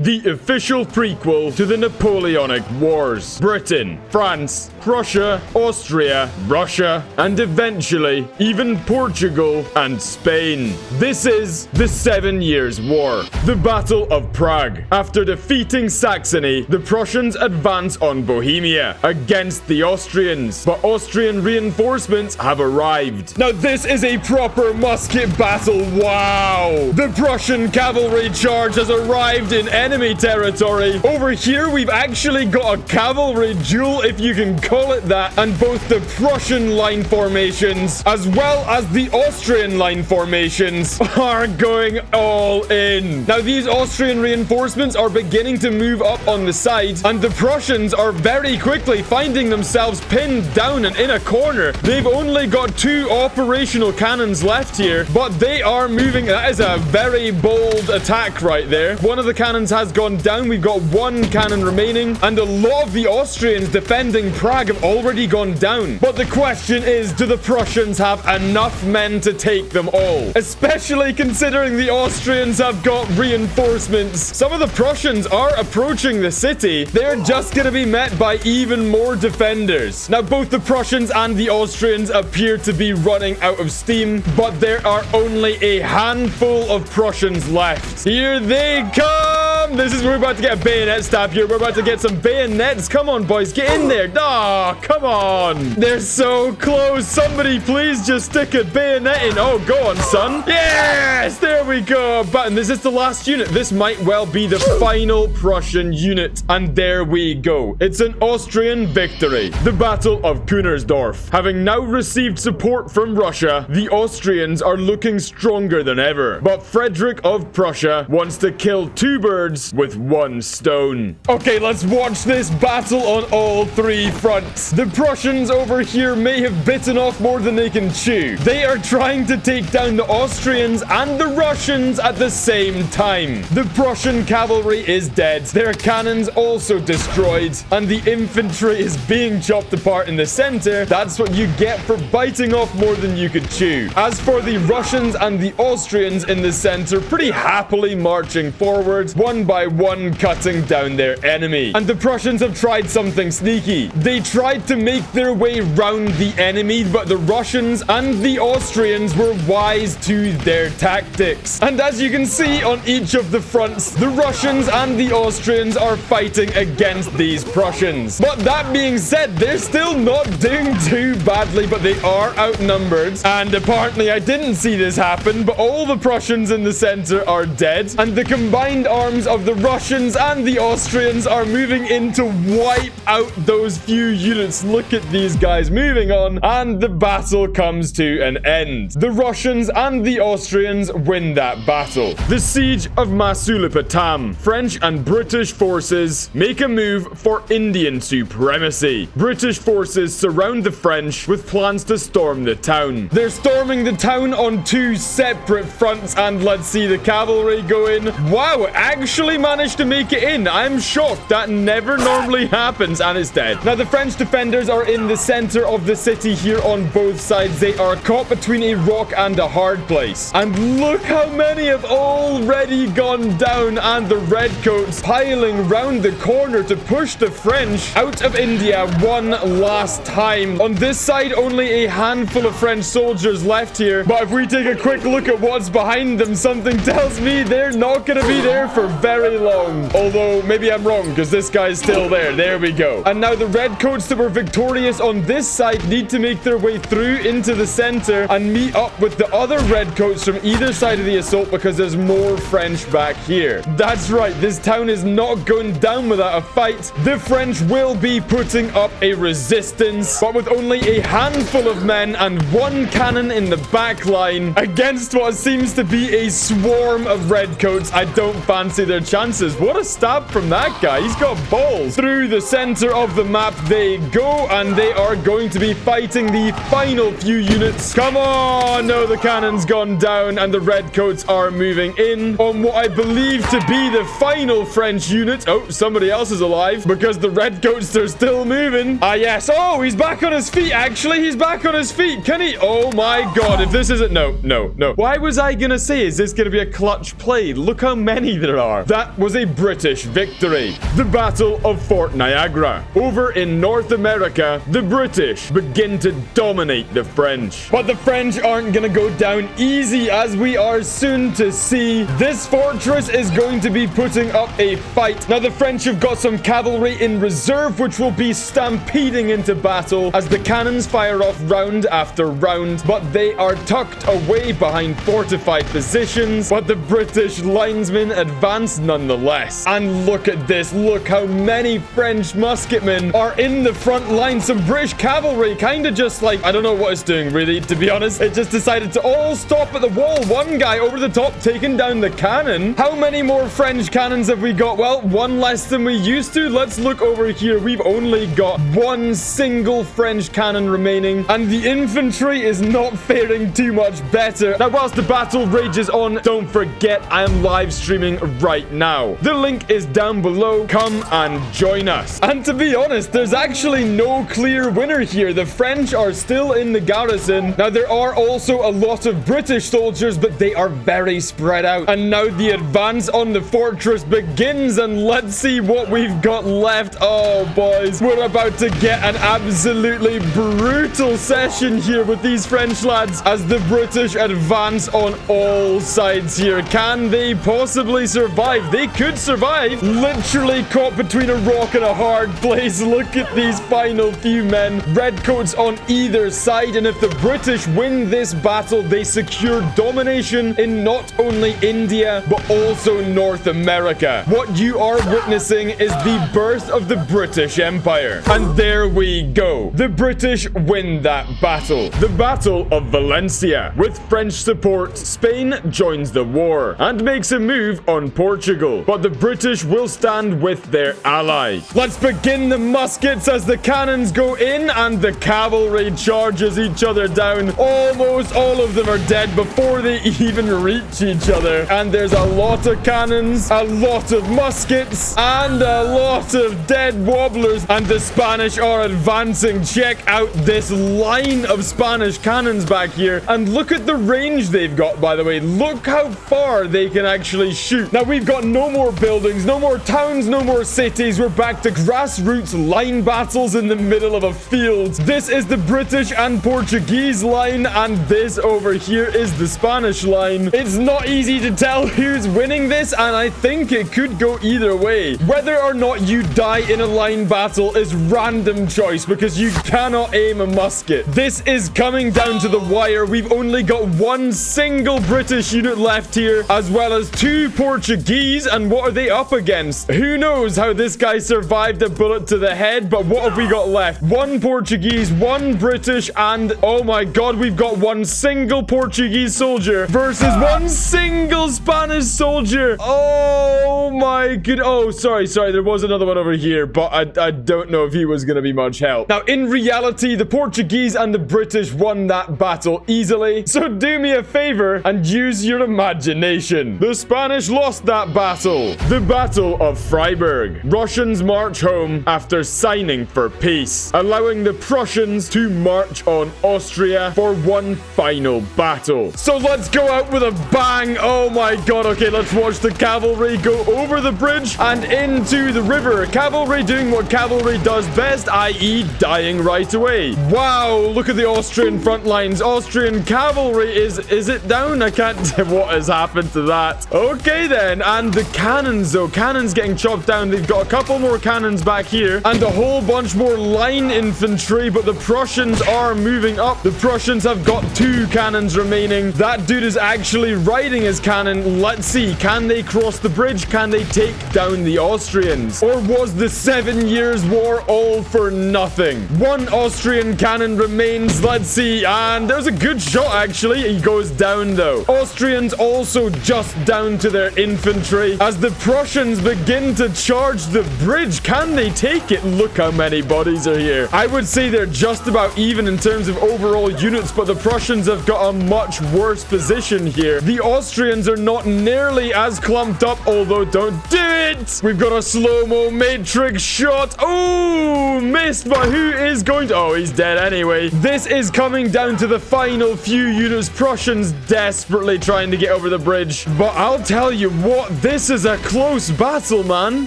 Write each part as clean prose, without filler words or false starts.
The official prequel to the Napoleonic Wars. Britain, France, Prussia, Austria, Russia, and eventually even Portugal and Spain. This is the 7 Years' War. The Battle of Prague. After defeating Saxony, the Prussians advance on Bohemia against the Austrians, but Austrian reinforcements have arrived. Now this is a proper musket battle, wow! The Prussian cavalry charge has arrived in enemy territory. Over here we've actually got a cavalry duel, if you can call it that, and both the Prussian line formations as well as the Austrian line formations are going all in. Now these Austrian reinforcements are beginning to move up on the sides, and the Prussians are very quickly finding themselves pinned down and in a corner. They've only got 2 operational cannons left here, but they are moving. That is a very bold attack right there. One of the cannons has gone down. We've got 1 cannon remaining, and a lot of the Austrians defending Prague have already gone down. But the question is, do the Prussians have enough men to take them all? Especially considering the Austrians have got reinforcements. Some of the Prussians are approaching the city. They're just going to be met by even more defenders. Now, both the Prussians and the Austrians appear to be running out of steam, but there are only a handful of Prussians left. Here they come! This is, we're about to get a bayonet stab here. We're about to get some bayonets. Come on, boys, get in there. Ah, come on. They're so close. Somebody please just stick a bayonet in. Oh, go on, son. Yes, there we go. But this is the last unit. This might well be the final Prussian unit. And there we go. It's an Austrian victory. The Battle of Kunersdorf. Having now received support from Russia, the Austrians are looking stronger than ever. But Frederick of Prussia wants to kill 2 birds with 1 stone. Okay, let's watch this battle on all 3 fronts. The Prussians over here may have bitten off more than they can chew. They are trying to take down the Austrians and the Russians at the same time. The Prussian cavalry is dead. Their cannons also destroyed, and the infantry is being chopped apart in the center. That's what you get for biting off more than you could chew. As for the Russians and the Austrians in the center, pretty happily marching forward, one by one cutting down their enemy. And the Prussians have tried something sneaky. They tried to make their way round the enemy, but the Russians and the Austrians were wise to their tactics. And as you can see on each of the fronts, the Russians and the Austrians are fighting against these Prussians. But that being said, they're still not doing too badly, but they are outnumbered. And apparently I didn't see this happen, but all the Prussians in the center are dead, and the combined arms of the Russians and the Austrians are moving in to wipe out those few units. Look at these guys moving on, and the battle comes to an end. The Russians and the Austrians win that battle. The Siege of Masulipatam. French and British forces make a move for Indian supremacy. British forces surround the French with plans to storm the town. They're storming the town on 2 separate fronts, and let's see the cavalry go in. Wow, it actually managed to make it in. I'm shocked. That never normally happens, and it's dead. Now, the French defenders are in the center of the city here on both sides. They are caught between a rock and a hard place. And look how many have already gone down, and the redcoats piling round the corner to push the French out of India one last time. On this side, only a handful of French soldiers left here. But if we take a quick look at what's behind them, something tells me they're not going to be there for very long. Although, maybe I'm wrong, because this guy's still there. There we go. And now the redcoats that were victorious on this side need to make their way through into the center and meet up with the other redcoats from either side of the assault, because there's more French back here. That's right. This town is not going down without a fight. The French will be putting up a resistance, but with only a handful of men and 1 cannon in the back line against what seems to be a swarm of redcoats, I don't fancy their chances. What a stab from that guy. He's got balls. Through the center of the map they go, and they are going to be fighting the final few units. Come on. No, the cannon's gone down, and the redcoats are moving in on what I believe to be the final French unit. Oh, somebody else is alive, because the redcoats are still moving. Ah, yes. Oh, he's back on his feet. Actually, he's back on his feet. Can he? Oh my god. If this isn't... No. Why was I gonna say, is this gonna be a clutch play? Look how many there are. that was a British victory. The Battle of Fort Niagara. Over in North America, the British begin to dominate the French. But the French aren't gonna go down easy, as we are soon to see. This fortress is going to be putting up a fight. Now, the French have got some cavalry in reserve, which will be stampeding into battle as the cannons fire off round after round, but they are tucked away behind fortified positions. But the British linesmen advance nonetheless. And look at this. Look how many French musketmen are in the front line. Some British cavalry kind of just like, I don't know what it's doing really, to be honest. It just decided to all stop at the wall. One guy over the top taking down the cannon. How many more French cannons have we got? Well, one less than we used to. Let's look over here. We've only got one single French cannon remaining, and the infantry is not faring too much better. Now, whilst the battle rages on, don't forget I am live streaming right now. The link is down below. Come and join us. And to be honest, there's actually no clear winner here. The French are still in the garrison. Now, there are also a lot of British soldiers, but they are very spread out. And now the advance on the fortress begins, and let's see what we've got left. Oh, boys, we're about to get an absolutely brutal session here with these French lads as the British advance on all sides here. Can they possibly survive? They could survive. Literally caught between a rock and a hard place. Look at these final few men. Redcoats on either side, and if the British win this battle, they secure domination in not only India, but also North America. What you are witnessing is the birth of the British Empire. And there we go. The British win that battle. The Battle of Valencia. With French support, Spain joins the war and makes a move on Portugal. But the British will stand with their ally. Let's begin the muskets as the cannons go in and the cavalry charges each other down. Almost all of them are dead before they even reach each other. And there's a lot of cannons, a lot of muskets, and a lot of dead wobblers. And the Spanish are advancing. Check out this line of Spanish cannons back here. And look at the range they've got, by the way. Look how far they can actually shoot. Now, we've got no more buildings, no more towns, no more cities. We're back to grassroots line battles in the middle of a field. This is the British and Portuguese line, and this over here is the Spanish line. It's not easy to tell who's winning this, and I think it could go either way. Whether or not you die in a line battle is random choice because you cannot aim a musket. This is coming down to the wire. We've only got one single British unit left here, as well as two Portuguese, and what are they up against? Who knows how this guy survived a bullet to the head, but what have we got left? One Portuguese, one British, and oh my god, we've got one single Portuguese soldier versus one single Spanish soldier. Oh my god. Oh, sorry, there was another one over here, but I don't know if he was gonna be much help. Now, in reality, the Portuguese and the British won that battle easily, so do me a favor and use your imagination. The Spanish lost that battle. The Battle of Freiberg. Russians march home after signing for peace, allowing the Prussians to march on Austria for one final battle. So let's go out with a bang. Oh my god. Okay, let's watch the cavalry go over the bridge and into the river. Cavalry doing what cavalry does best, i.e. dying right away. Wow, look at the Austrian front lines. Austrian cavalry is it down? I can't tell what has happened to that. Okay then, and the cannons though. Cannons getting chopped down. They've got a couple more cannons back here and a whole bunch more line infantry, but the Prussians are moving up. The Prussians have got two cannons remaining. That dude is actually riding his cannon. Let's see, can they cross the bridge? Can they take down the Austrians? Or was the 7 Years' War all for nothing? One Austrian cannon remains. Let's see, and there's a good shot actually. He goes down though. Austrians also just down to their infantry as the Prussians begin to charge the bridge. Can they take it? Look how many bodies are here. I would say they're just about even in terms of overall units, but the Prussians have got a much worse position here. The Austrians are not nearly as clumped up, although don't do it. We've got a slow-mo matrix shot. Oh, missed, but who is going to... Oh, he's dead anyway. This is coming down to the final few units. Prussians desperately trying to get over the bridge, but I'll tell you what, This is a close battle, man.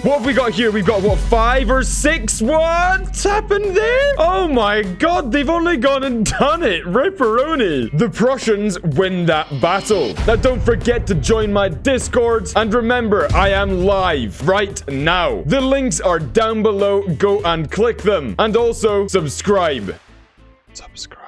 What have we got here? We've got, what, 5 or 6? What's happened there? Oh my god, they've only gone and done it. Ripperoni. The Prussians win that battle. Now, don't forget to join my Discord. And remember, I am live right now. The links are down below. Go and click them. And also, subscribe. Subscribe.